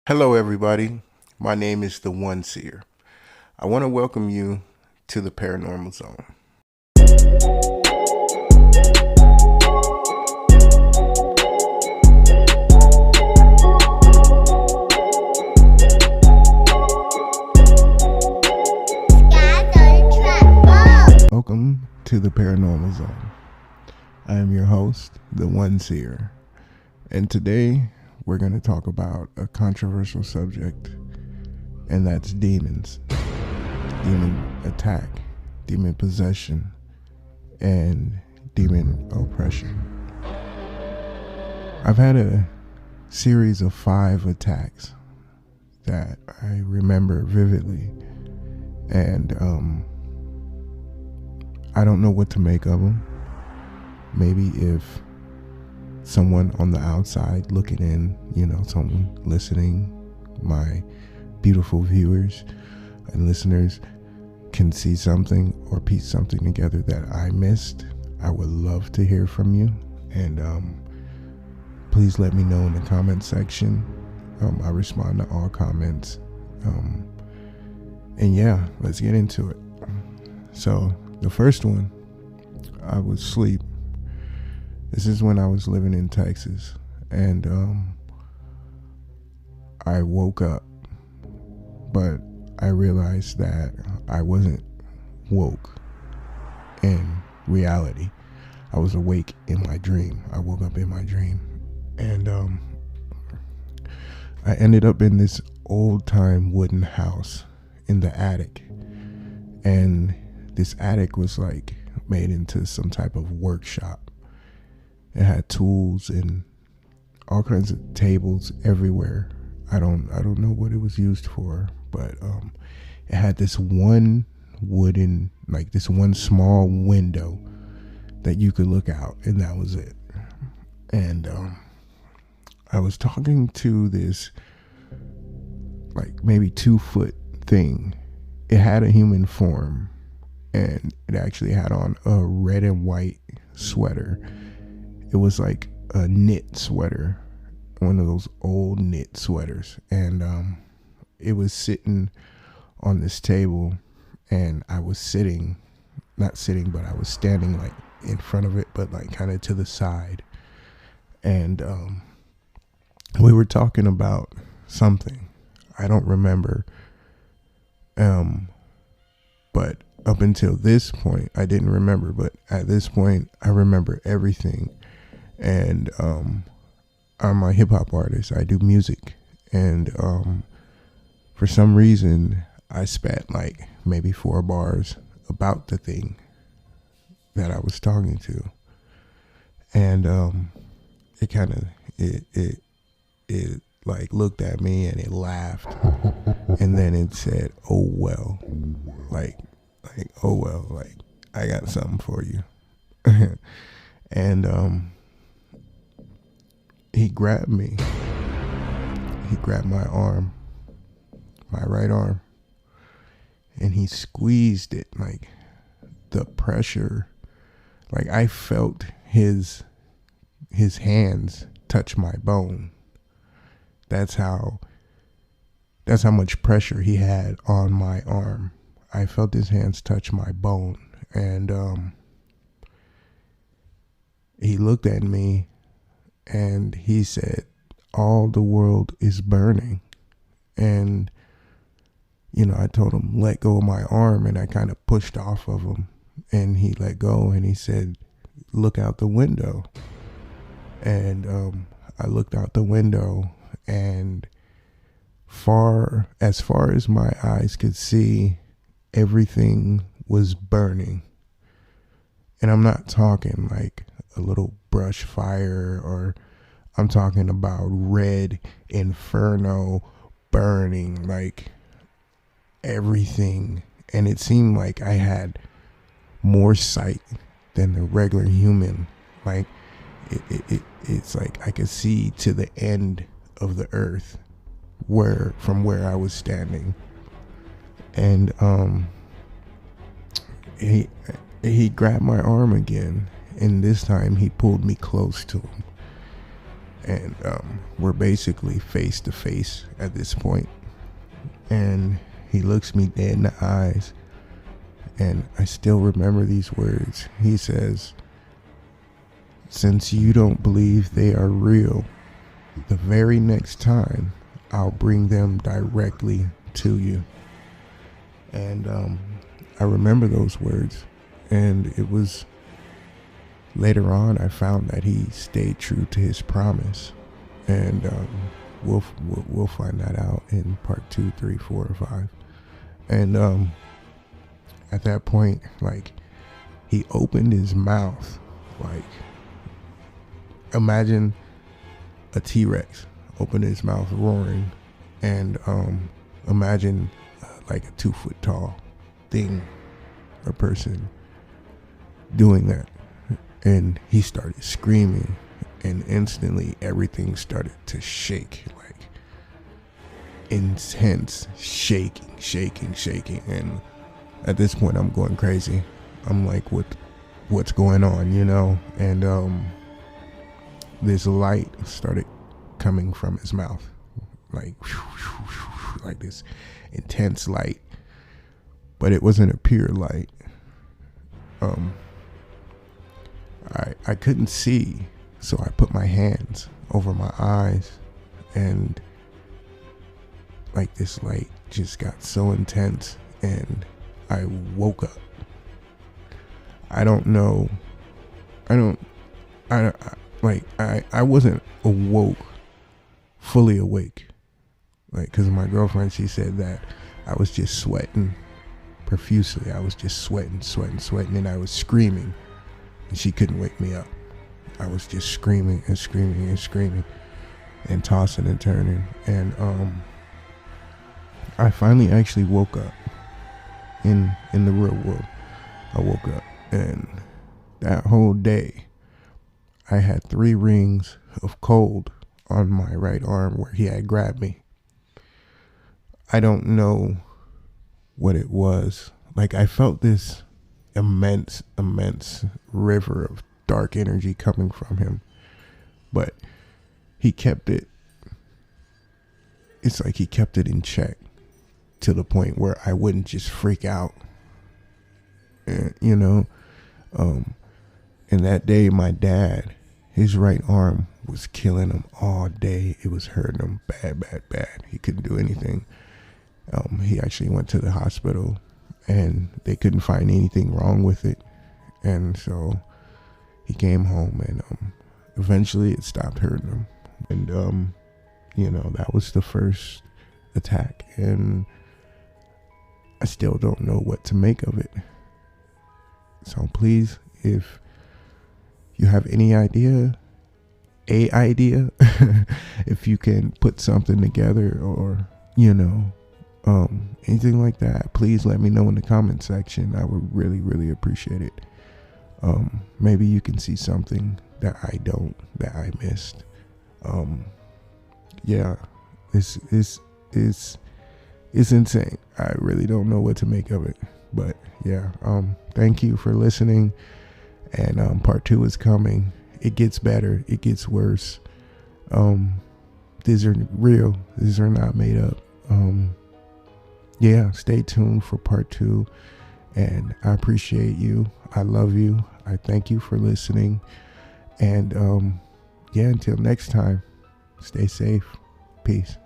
Hello, everybody. My name is the One Seer. I want to welcome you to the Paranormal Zone. Welcome to the Paranormal Zone. I am your host, the One Seer, and today we're going to talk about a controversial subject, and that's demons, demon attack, demon possession, and demon oppression. I've had a series of 5 attacks that I remember vividly, and I don't know what to make of them. Maybe if someone on the outside looking in, someone listening, my beautiful viewers and listeners can see something or piece something together that I missed, I would love to hear from you. And please let me know in the comment section. I respond to all comments. And yeah, let's get into it. So the first one, I was asleep. This is when I was living in Texas, and I woke up, but I realized that I wasn't woke in reality. I was awake in my dream. I woke up in my dream, and I ended up in this old-time wooden house in the attic, and this attic was like made into some type of workshop. It had tools and all kinds of tables everywhere. I don't know what it was used for, but it had this one wooden, like this one small window that you could look out, and that was it. And I was talking to this like maybe 2-foot thing. It had a human form, and it actually had on a red and white sweater. It was like a knit sweater, one of those old knit sweaters. And it was sitting on this table, and I was not sitting, but I was standing like in front of it, but like kind of to the side. And we were talking about something. I don't remember. But up until this point, I didn't remember. But at this point, I remember everything. And I'm a hip hop artist. I do music, and for some reason, I spat like maybe 4 bars about the thing that I was talking to, and it kind of it like looked at me and it laughed, and then it said, "Oh well," like "Oh well," like I got something for you, and he grabbed me. He grabbed my arm, my right arm, and he squeezed it. Like the pressure, like I felt his hands touch my bone. That's how much pressure he had on my arm. I felt his hands touch my bone, and he looked at me. And he said, "All the world is burning." And, I told him, let go of my arm. And I kind of pushed off of him. And he let go. And he said, "Look out the window." And I looked out the window. And as far as my eyes could see, everything was burning. And I'm not talking like a little brush fire, or I'm talking about red inferno burning, like everything. And it seemed like I had more sight than the regular human. Like it's like I could see to the end of the earth from where I was standing. And he grabbed my arm again, and this time he pulled me close to him. and we're basically face to face at this point. And he looks me dead in the eyes, and I still remember these words. He says, "Since you don't believe they are real, the very next time I'll bring them directly to you." And I remember those words, and it was later on I found that he stayed true to his promise, and we'll find that out in part 2, 3, 4, or 5. And at that point, like, he opened his mouth, like, imagine a T-Rex open his mouth roaring, and imagine like a 2 foot tall thing, a person doing that. And he started screaming, and instantly everything started to shake, like intense shaking. And at this point I'm going crazy. I'm like, what's going on, you know? And this light started coming from his mouth, like this intense light, but it wasn't a pure light. I couldn't see, so I put my hands over my eyes, and like this light just got so intense, and I woke up. I don't know. I wasn't fully awake. Like, cause my girlfriend, she said that I was just sweating profusely. I was just sweating, and I was screaming, and she couldn't wake me up. I was just screaming and tossing and turning. And I finally actually woke up in the real world. I woke up, and that whole day I had 3 rings of cold on my right arm where he had grabbed me. I don't know what it was. Like, I felt this immense river of dark energy coming from him, but he kept it. It's like he kept it in check to the point where I wouldn't just freak out. And, you know, and that day my dad, his right arm was killing him all day. It was hurting him bad. He couldn't do anything. He actually went to the hospital, and they couldn't find anything wrong with it. And so he came home, and eventually it stopped hurting him. And you know, that was the first attack, and I still don't know what to make of it. So please, if you have any idea, if you can put something together, or, you know, anything like that, please let me know in the comment section. I would really appreciate it. Maybe you can see something that I missed. Yeah, it's insane. I really don't know what to make of it, but yeah, thank you for listening. And part 2 is coming. It gets better, it gets worse. These are real, these are not made up. Yeah, stay tuned for part 2, and I appreciate you. I love you. I thank you for listening. And yeah, until next time, stay safe. Peace.